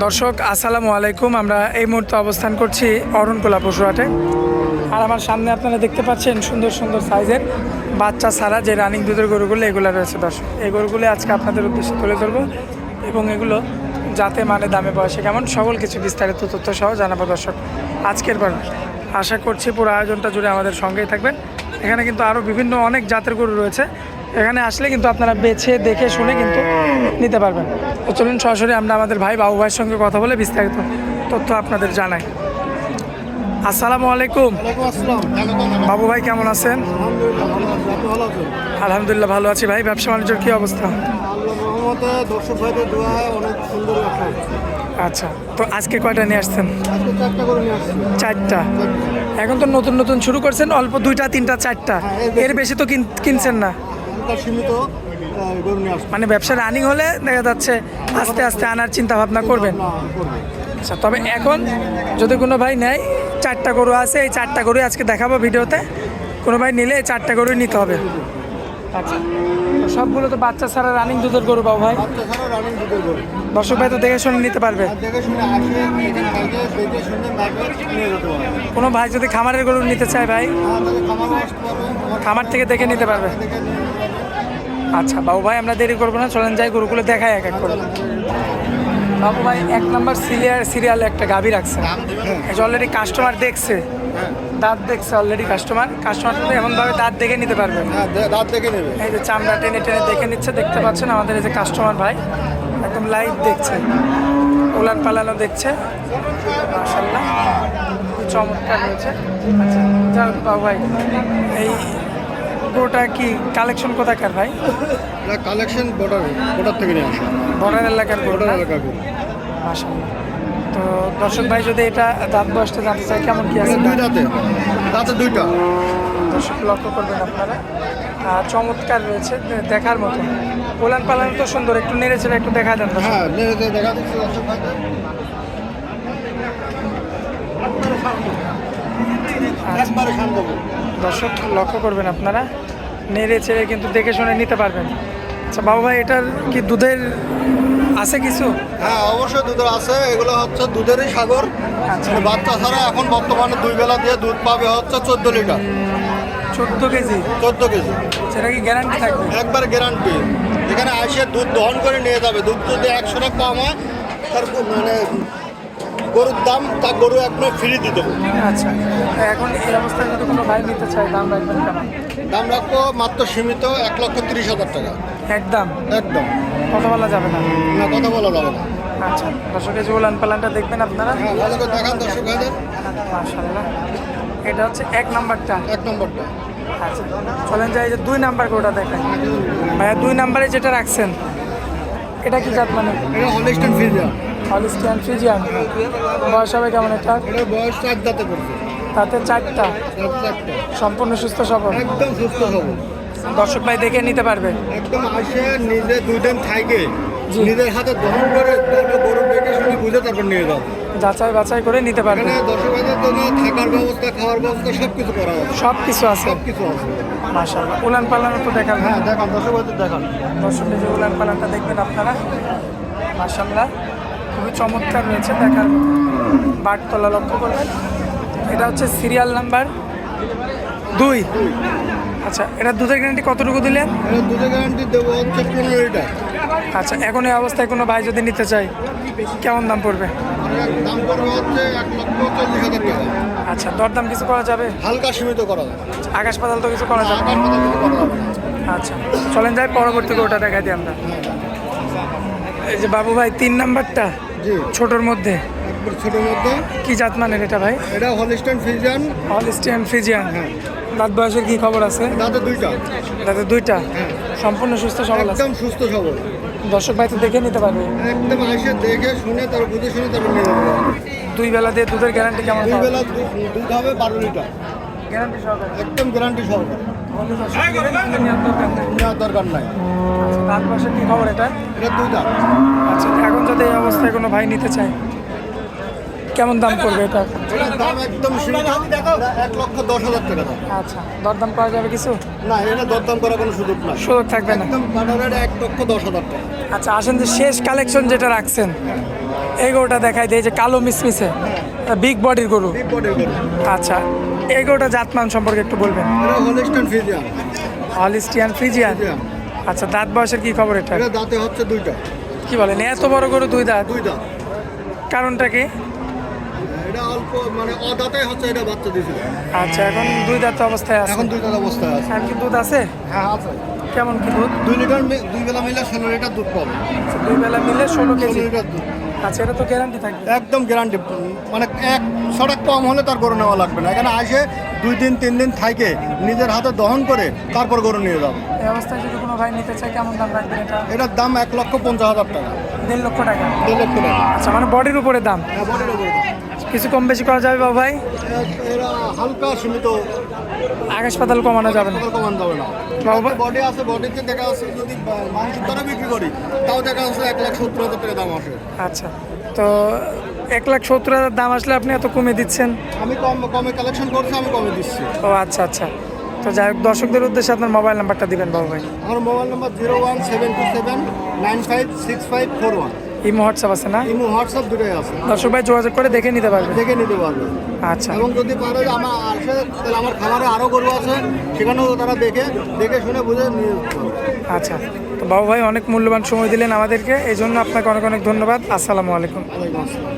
দর্শক আসসালামু আলাইকুম। আমরা এই মুহূর্তে অবস্থান করছি অরণকোলা পশুহাটে। আর আমার সামনে আপনারা দেখতে পাচ্ছেন সুন্দর সুন্দর সাইজের বাচ্চা ছাড়া যে রানিং দুধের গরুগুলো এগুলো রয়েছে। দর্শক এই গরুগুলো আজকে আপনাদের উদ্দেশ্যে তুলে ধরবো এবং এগুলো যাতে মানে দামে বয়সে কেমন সকল কিছু বিস্তারিত তথ্য সহ জানাবো। দর্শক আজকের পর আশা করছি পুরো আয়োজনটা জুড়ে আমাদের সঙ্গেই থাকবেন। এখানে কিন্তু আরও বিভিন্ন অনেক জাতের গরু রয়েছে। এখানে আসলে কিন্তু আপনারা বেছে দেখে শুনে কিন্তু নিতে পারবেন। তো চলুন সরাসরি আমরা আমাদের ভাই বাবু ভাইয়ের সঙ্গে কথা বলে বিস্তারিত তথ্য আপনাদের জানাই। আসসালামু আলাইকুম। বাবু ভাই কেমন আছেন? আলহামদুলিল্লাহ ভালো আছি ভাই। ব্যবসা বাণিজ্যের কী অবস্থা? আচ্ছা, তো আজকে কয়টা নিয়ে আসছেন? চারটা। এখন তো নতুন নতুন শুরু করছেন, অল্প দুইটা তিনটা চারটা, এর বেশি তো কিনছেন না? মানে ব্যবসা রানিং হলে দেখা যাচ্ছে আস্তে আস্তে আনার চিন্তা ভাবনা করবেন। আচ্ছা, তবে এখন যদি কোনো ভাই নেয়, চারটা গরু আছে, এই চারটা গরুই আজকে দেখাবো ভিডিওতে। কোনো ভাই নিলে এই চারটা গরুই নিতে হবে। আচ্ছা, সবগুলো তো বাচ্চা ছাড়া রানিং দুধের গরু বাবু ভাই? দর্শক ভাই তো দেখে শুনে নিতে পারবে। কোনো ভাই যদি খামারের গরু নিতে চায় ভাই, খামার থেকে দেখে নিতে পারবে। আচ্ছা বাবু ভাই, আমরা দেরি করবো না, চলেন যাই গরুগুলো দেখাই এক এক করে। বাবু ভাই এক নম্বর সিরিয়ালে একটা গাভী রাখছে, অলরেডি কাস্টমার দেখছে, দাঁত দেখছে অলরেডি। কাস্টমার এমনভাবে দাঁত দেখে নিতে পারবে, দাঁত দেখে নেবে। এই যে চামড়া টেনে টেনে দেখে নিচ্ছে, দেখতে পাচ্ছেন আমাদের এই যে কাস্টমার ভাই একদম লাইভ দেখছে, ওলান পালানো দেখছে। মাশাআল্লাহ চমৎকার হয়েছে। আচ্ছা যাও বাবু ভাই, এই গরুটা কি কালেকশন কোথাকার ভাই? কালেকশন বর্ডার থেকে নিয়ে আসা, বর্ডার এলাকার গরু। মাশাআল্লাহ। তো দর্শক ভাই যদি এটা দাঁত বয়সটা জানতে চাই কেমন কি আছে? দুই দাঁতে দুইটা। দর্শক লক্ষ্য করবেন আপনারা, চমৎকার রয়েছে, দেখার মতো। ওলান পালান তো সুন্দর, একটু নেড়ে চেড়ে একটু দেখা দেন। হ্যাঁ দেখা দিচ্ছি দর্শক ভাই। দর্শক লক্ষ্য করবেন আপনারা, নেড়ে চেড়ে কিন্তু দেখে শুনে নিতে পারবেন। আচ্ছা বাবু ভাই, এটার কি দুধের আছে কিছু? হ্যাঁ অবশ্যই দুধের আছে, এগুলো হচ্ছে দুধেরই সাগর। আচ্ছা, বাচ্চা ছাড়া এখন বর্তমানে 2 বেলা দিয়ে দুধ পাবে হচ্ছে 14 লিটার। 14 কেজি? 14 কেজি। সেটা কি গ্যারান্টি থাকবে? একবার গ্যারান্টি। এখানে আসে দুধ দহন করে নিয়ে যাবে। দুধ যদি 100 টাকা কম হয়, তার মানে গরুর দাম, তা গরু একদম ফ্রি দিতে হবে। আচ্ছা, এখন এই অবস্থায় যদি কোনো ভাই নিতে চায় দাম রাখবেন কেমন? দাম রাখবো মাত্র সীমিত 1,30,000 টাকা। একদম? একদম কথা বলা যাবে না? না, কথা বলা যাবে না। আচ্ছা, দর্শকের যে ওলান পালানটা দেখবেন আপনারা। হ্যাঁ ভালো করে দেখান দর্শক ভাইদের। মাশাআল্লাহ, এটা হচ্ছে 1 নাম্বারটা। 1 নম্বরটা। আচ্ছা চলেন যাই, যে 2 নাম্বার গরুটা দেখেন ভাইয়া। 2 নাম্বারে যেটা রাখছেন এটা কি জাত মানে? এটা হলিস্টাইন ফ্রিজিয়ান। Holstein Friesian. বয়স হবে কেমন এটা? এটার বয়স 4 দাঁতে পড়ছে। তাতে 4টা। 4টা। সম্পূর্ণ সুস্থ সবল, একদম সুস্থ সবল। দর্শক ভাই দেখে নিতে পারবে। একদম আসে নিজে 2 দিন থাকে, জি। নিজের হাতে দহন করে তারপর গরু দেখে শুনে বুঝে তারপর নিয়ে যাবে। যাচাই বাছাই করে নিতে পারবে। এখানে দর্শক ভাইদের জন্য থাকার ব্যবস্থা, খাওয়ার ব্যবস্থা সব কিছু করা হবে। সব কিছু আছে? সব কিছু আছে। মাশাআল্লাহ, উলান পালানো তো দেখান। হ্যাঁ দেখান দর্শক ভাইদের দেখান। দর্শকের যে উলান পালানটা দেখবেন আপনারা। মাশাআল্লাহ খুবই চমৎকার রয়েছে, দেখার মতো। বাটতলা লক্ষ্য করবেন। এটা হচ্ছে সিরিয়াল নাম্বার 2। আচ্ছা, এটা দুধের গ্যারান্টি কতটুকু দিলেন? এটা দুধের গ্যারান্টি দেবো হচ্ছে 15 লিটার। আচ্ছা, এখন এই অবস্থায় কোনো ভাই যদি নিতে চায় কেমন দাম পড়বে? দাম পড়বে হচ্ছে 1,40,000 টাকা। আচ্ছা, দরদাম কিছু করা যাবে? হালকা সীমিত করা যাবে। আকাশ পাতাল তো কিছু করা যাবে? আকাশ পাতাল কিছু করা যাবে না। আচ্ছা চলেন যাই পরবর্তী ওটা দেখাই দিই আমরা। এই যে বাবু ভাই 3 নাম্বারটা জি, ছোটোর মধ্যে, একবার ছোটোর মধ্যে। কি জাত মানের এটা ভাই? এটা হলিস্টাইন ফ্রিজিয়ান। Holstein Friesian. হ্যাঁ। দাঁত বয়সের কি খবর আছে? দাঁতে 2টা। দাঁতে 2টা। হ্যাঁ। সম্পূর্ণ সুস্থ সবল আছে? একদম সুস্থ সবল। দর্শক ভাই তো দেখে নিতে পারবে। একদম আসে দেখে শুনে তারপর বুঝে শুনে তারপর নিয়ে যাবে। 2 বেলা দিয়ে দুধের গ্যারান্টি কেমন? 2 বেলা দুধ হবে 12 লিটার। গ্যারান্টি সহকারে? একদম গ্যারান্টি সহকারে। নেওয়ার নেওয়ার দরকার নাই। দাঁত বয়সের কি খবর এটা? এটা 2 দাঁত। আচ্ছা, এখন যদি এই অবস্থায় কোনো ভাই নিতে চায় কেমন দাম পড়বে এটা? এটার দাম একদম সীমিত, 1,10,000 টাকা দাম। আচ্ছা, দরদাম করা যাবে কিছু? না, এটা দরদাম করার কোনো সুযোগ নাই। সুযোগ থাকবে না? একদম বাজারের 1,10,000 টাকা। আচ্ছা আসেন, যে শেষ কালেকশন যেটা রাখছেন এই গরুটা দেখাই দেয় যে কালো মিসমিসে বিগ বডির গরু। বিগ বডির গরু। আচ্ছা, এই গরুটা জাতমান সম্পর্কে একটু বলবেন। এটা হলিস্টাইন ফ্রিজিয়ান। Holstein Friesian. আচ্ছা, দাঁত বয়সের কি খবর এটা? এটা দাঁতে হচ্ছে দুইটা। কি বলেন, এত বড় গরু দুই দাঁত? দুই দাঁত। কারণটা কি? এটা অল্প মানে অদাঁতে হচ্ছে, এটা বাচ্চা দিয়েছিল। আচ্ছা, এখন দুই দাঁত অবস্থায় আছে। এখন দুই দাঁত অবস্থায় আছে। এখন কি দুধ আছে? হ্যাঁ আছে। কেমন কি দুধ? 2 লিটার, 2 বেলা মিলে 16 লিটার দুধ পাবে। আচ্ছা, দুই বেলা মিলে 16 কেজি। 16 লিটার দুধ আচ্ছা, এটা তো গ্যারান্টি থাকবে? একদম গ্যারান্টি। মানে 100 কম হলে তার গরু নেওয়া লাগবে না। এখানে আসে 2 দিন 3 দিন থাকে, নিজের হাতে দহন করে তারপর গরু নিয়ে যাবে। এই অবস্থায় যদি কোনো ভাই নিতে চায় কেমন দাম রাখবেন এটা? এটার দাম 1,50,000 টাকা। 1.5 লক্ষ টাকা? 2 লক্ষ টাকা। আচ্ছা, মানে বডির উপরে দাম। হ্যাঁ, বডির উপরে দাম। কিছু কম বেশি করা যাবে বাবু ভাই? এরা হালকা সীমিত, আকাশ পাতাল কমানো যাবে না? কমান যাবে না। বাবা। বডি আছে, বডিতে দেখা আছে যদি মাংসের দ্বারা বিক্রি করি তাও দেখা যাচ্ছে 1,70,000 টাকা দাম আসে। আচ্ছা, তো 1,70,000 দাম আসলে আপনি এত কমে দিচ্ছেন? আমি কমে কালেকশন করছি, আমি কমে দিচ্ছি। ও আচ্ছা আচ্ছা, তো যাই হোক, দর্শকদের উদ্দেশ্যে আপনার মোবাইল নাম্বারটা দিবেন বাবু ভাই। আমার মোবাইল নাম্বার 01727956541। ইমো হোয়াটসঅ্যাপ আছে না? ইমো হোয়াটসঅ্যাপ দুটোই আছে। দর্শক ভাই যোগাযোগ করে দেখে নিতে পারবে। দেখে নিতে পারবে। আচ্ছা, এবং যদি পারে যে আমার আসে, তাহলে আমার খামারে আরও গরু আছে, সেখানেও তারা দেখে শুনে বুঝে নিয়ে যেতে পারবে। আচ্ছা, তো বাবু ভাই অনেক মূল্যবান সময় দিলেন আমাদেরকে, এই জন্য আপনাকে অনেক অনেক ধন্যবাদ। আসসালামু আলাইকুম। ওয়ালাইকুম আসসালাম।